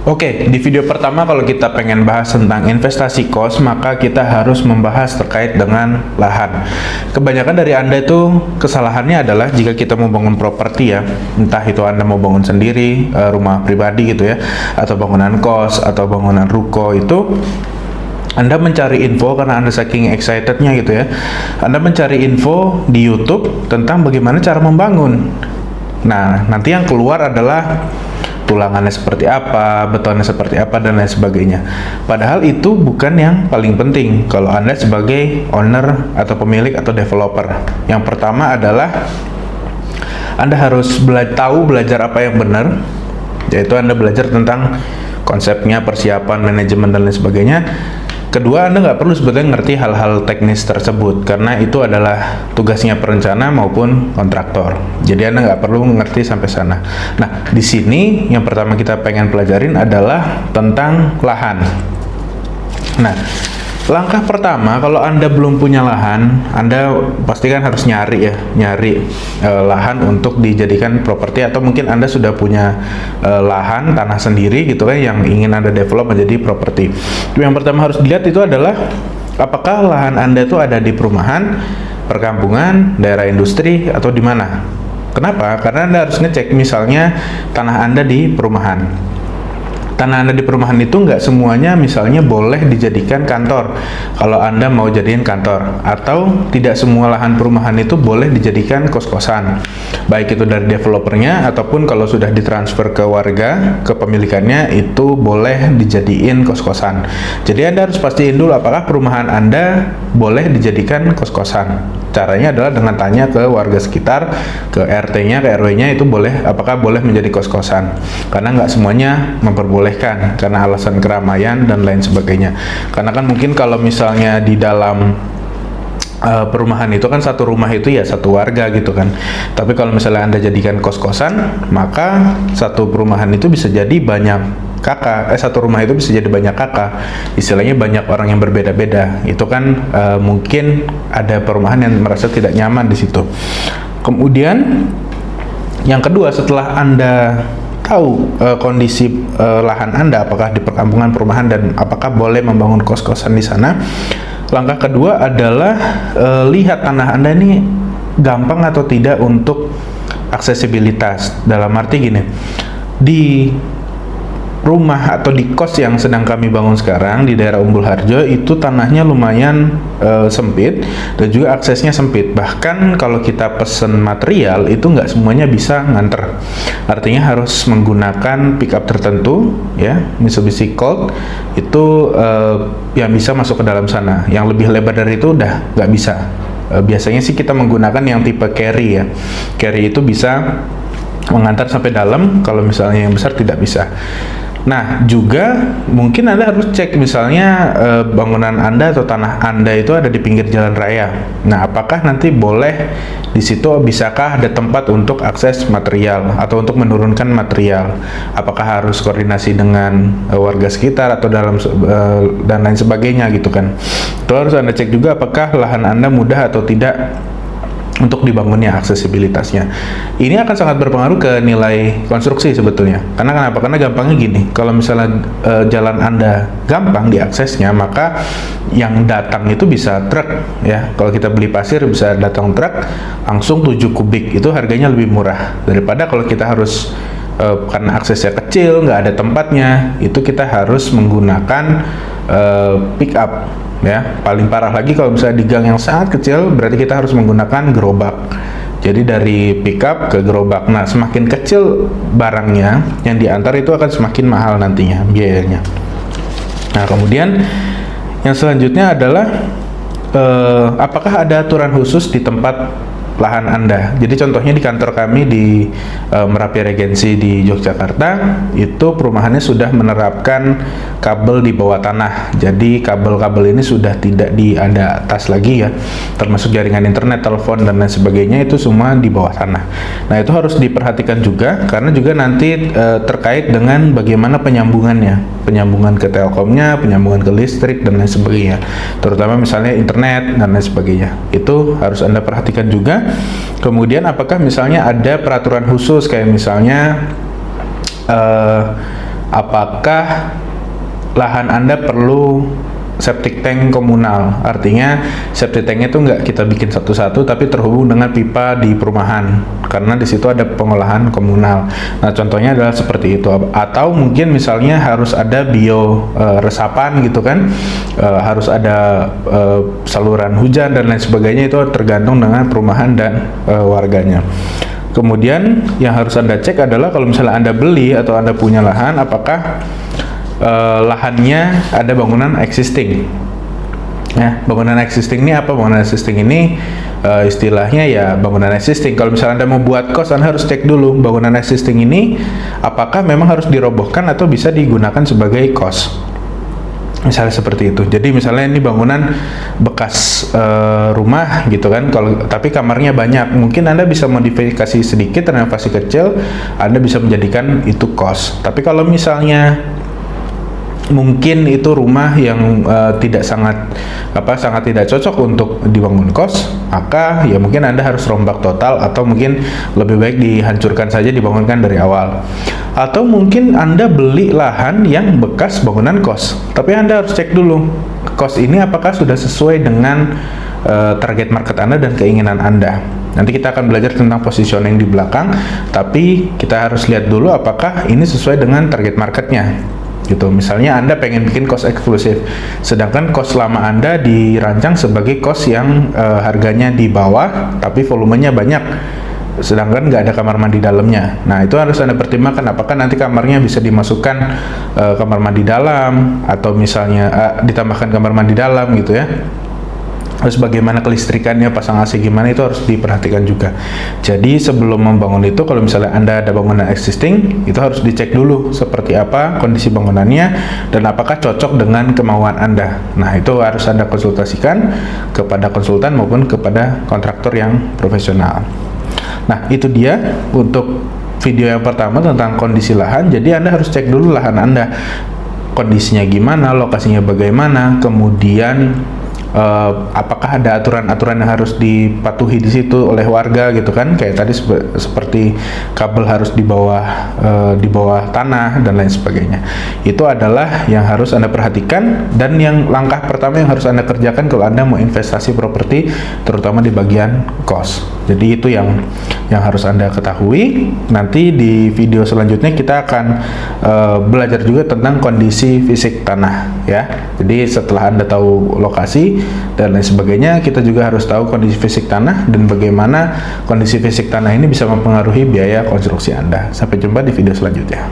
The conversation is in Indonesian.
Oke, di video pertama kalau kita pengen bahas tentang investasi kos, maka kita harus membahas terkait dengan lahan. Kebanyakan dari Anda itu kesalahannya adalah jika kita mau bangun properti ya, entah itu Anda mau bangun sendiri, rumah pribadi gitu ya, atau bangunan kos, atau bangunan ruko itu, Anda mencari info karena Anda saking excitednya gitu ya. Anda mencari info di YouTube tentang bagaimana cara membangun. Nah, nanti yang keluar adalah tulangannya seperti apa, betonnya seperti apa, dan lain sebagainya. Padahal itu bukan yang paling penting kalau Anda sebagai owner atau pemilik atau developer. Yang pertama adalah Anda harus belajar apa yang benar, yaitu Anda belajar tentang konsepnya, persiapan, manajemen, dan lain sebagainya. Kedua, Anda nggak perlu sebetulnya ngerti hal-hal teknis tersebut, karena itu adalah tugasnya perencana maupun kontraktor. Jadi Anda nggak perlu ngerti sampai sana. Nah, di sini yang pertama kita pengen pelajarin adalah tentang lahan. Nah, langkah pertama kalau Anda belum punya lahan, Anda pasti kan harus nyari lahan untuk dijadikan properti, atau mungkin Anda sudah punya lahan tanah sendiri gitu kan yang ingin Anda develop menjadi properti. Yang pertama harus dilihat itu adalah apakah lahan Anda itu ada di perumahan, perkampungan, daerah industri, atau di mana. Kenapa? Karena Anda harus ngecek misalnya tanah Anda di perumahan. Tanah Anda di perumahan itu nggak semuanya misalnya boleh dijadikan kantor kalau Anda mau jadiin kantor, atau tidak semua lahan perumahan itu boleh dijadikan kos-kosan, baik itu dari developernya ataupun kalau sudah ditransfer ke warga, kepemilikannya itu boleh dijadiin kos-kosan. Jadi Anda harus pastiin dulu apakah perumahan Anda boleh dijadikan kos-kosan. Caranya adalah dengan tanya ke warga sekitar, ke RT-nya, ke RW-nya, itu apakah boleh menjadi kos-kosan. Karena nggak semuanya memperbolehkan karena alasan keramaian dan lain sebagainya. Karena kan mungkin kalau misalnya di dalam perumahan itu kan satu rumah itu ya satu warga gitu kan. Tapi kalau misalnya Anda jadikan kos-kosan, maka satu perumahan itu bisa jadi banyak satu rumah itu bisa jadi banyak kakak, istilahnya banyak orang yang berbeda-beda. Itu kan mungkin ada perumahan yang merasa tidak nyaman di situ. Kemudian yang kedua, setelah Anda tahu kondisi lahan Anda, apakah di perkampungan, perumahan, dan apakah boleh membangun kos-kosan di sana, langkah kedua adalah lihat tanah Anda ini gampang atau tidak untuk aksesibilitas. Dalam arti gini, di rumah atau di kos yang sedang kami bangun sekarang di daerah Umbul Harjo itu tanahnya lumayan sempit dan juga aksesnya sempit. Bahkan kalau kita pesen material itu nggak semuanya bisa nganter. Artinya harus menggunakan pickup tertentu ya, Mitsubishi Colt itu yang bisa masuk ke dalam sana. Yang lebih lebar dari itu udah nggak bisa. Biasanya sih kita menggunakan yang tipe carry ya. Carry itu bisa mengantar sampai dalam, kalau misalnya yang besar tidak bisa. Nah, juga mungkin Anda harus cek misalnya bangunan Anda atau tanah Anda itu ada di pinggir jalan raya. Nah, apakah nanti boleh di situ, bisakah ada tempat untuk akses material atau untuk menurunkan material? Apakah harus koordinasi dengan warga sekitar atau dan lain sebagainya gitu kan. Itu harus Anda cek juga apakah lahan Anda mudah atau tidak untuk dibangunnya, aksesibilitasnya. Ini akan sangat berpengaruh ke nilai konstruksi sebetulnya. Karena kenapa? Karena gampangnya gini, kalau misalnya jalan Anda gampang diaksesnya, maka yang datang itu bisa truk ya. Kalau kita beli pasir bisa datang truk langsung 7 kubik, itu harganya lebih murah daripada kalau kita harus karena aksesnya kecil, nggak ada tempatnya, itu kita harus menggunakan pick up ya. Paling parah lagi kalau misalnya di gang yang sangat kecil, berarti kita harus menggunakan gerobak. Jadi dari pickup ke gerobak. Nah, semakin kecil barangnya yang diantar itu akan semakin mahal nantinya biayanya. Nah, kemudian yang selanjutnya adalah apakah ada aturan khusus di tempat lahan Anda. Jadi contohnya di kantor kami di Merapi Regency di Yogyakarta, itu perumahannya sudah menerapkan kabel di bawah tanah. Jadi kabel-kabel ini sudah tidak ada atas lagi ya, termasuk jaringan internet, telepon, dan lain sebagainya itu semua di bawah tanah. Nah, itu harus diperhatikan juga karena juga nanti terkait dengan bagaimana penyambungan ke telkomnya, penyambungan ke listrik, dan lain sebagainya. Terutama misalnya internet dan lain sebagainya. Itu harus Anda perhatikan juga. Kemudian apakah misalnya ada peraturan khusus kayak misalnya apakah lahan Anda perlu septic tank komunal. Artinya septic tanknya itu nggak kita bikin satu-satu, tapi terhubung dengan pipa di perumahan, karena di situ ada pengolahan komunal. Nah, contohnya adalah seperti itu. Atau mungkin misalnya harus ada bio resapan gitu kan, harus ada saluran hujan dan lain sebagainya. Itu tergantung dengan perumahan dan warganya. Kemudian yang harus Anda cek adalah kalau misalnya Anda beli atau Anda punya lahan, apakah lahannya ada bangunan existing. Ya, bangunan existing ini apa? Bangunan existing ini istilahnya ya bangunan existing. Kalau misalnya Anda mau buat kos, Anda harus cek dulu bangunan existing ini apakah memang harus dirobohkan atau bisa digunakan sebagai kos. Misalnya seperti itu. Jadi misalnya ini bangunan bekas rumah gitu kan, tapi kamarnya banyak, mungkin Anda bisa modifikasi sedikit, renovasi kecil, Anda bisa menjadikan itu kos. Tapi kalau misalnya mungkin itu rumah yang sangat tidak cocok untuk dibangun kos, maka ya mungkin Anda harus rombak total, atau mungkin lebih baik dihancurkan saja, dibangunkan dari awal. Atau mungkin Anda beli lahan yang bekas bangunan kos, tapi Anda harus cek dulu kos ini apakah sudah sesuai dengan target market Anda dan keinginan Anda. Nanti kita akan belajar tentang positioning di belakang, tapi kita harus lihat dulu apakah ini sesuai dengan target marketnya gitu. Misalnya Anda pengen bikin kos eksklusif, sedangkan kos lama Anda dirancang sebagai kos yang harganya di bawah tapi volumenya banyak, sedangkan nggak ada kamar mandi dalamnya. Nah, itu harus Anda pertimbangkan apakah nanti kamarnya bisa dimasukkan kamar mandi dalam, atau misalnya ditambahkan kamar mandi dalam gitu ya. Terus bagaimana kelistrikannya, pasang AC gimana, itu harus diperhatikan juga. Jadi sebelum membangun itu, kalau misalnya Anda ada bangunan existing, itu harus dicek dulu seperti apa kondisi bangunannya dan apakah cocok dengan kemauan Anda. Nah, itu harus Anda konsultasikan kepada konsultan maupun kepada kontraktor yang profesional. Nah, itu dia untuk video yang pertama tentang kondisi lahan. Jadi Anda harus cek dulu lahan Anda, kondisinya gimana, lokasinya bagaimana, kemudian apakah ada aturan-aturan yang harus dipatuhi di situ oleh warga gitu kan, kayak tadi seperti kabel harus di bawah tanah dan lain sebagainya. Itu adalah yang harus Anda perhatikan, dan yang langkah pertama yang harus Anda kerjakan kalau Anda mau investasi properti, terutama di bagian kos. Jadi itu yang harus Anda ketahui. Nanti di video selanjutnya kita akan belajar juga tentang kondisi fisik tanah ya. Jadi setelah Anda tahu lokasi dan lain sebagainya, kita juga harus tahu kondisi fisik tanah dan bagaimana kondisi fisik tanah ini bisa mempengaruhi biaya konstruksi Anda. Sampai jumpa di video selanjutnya.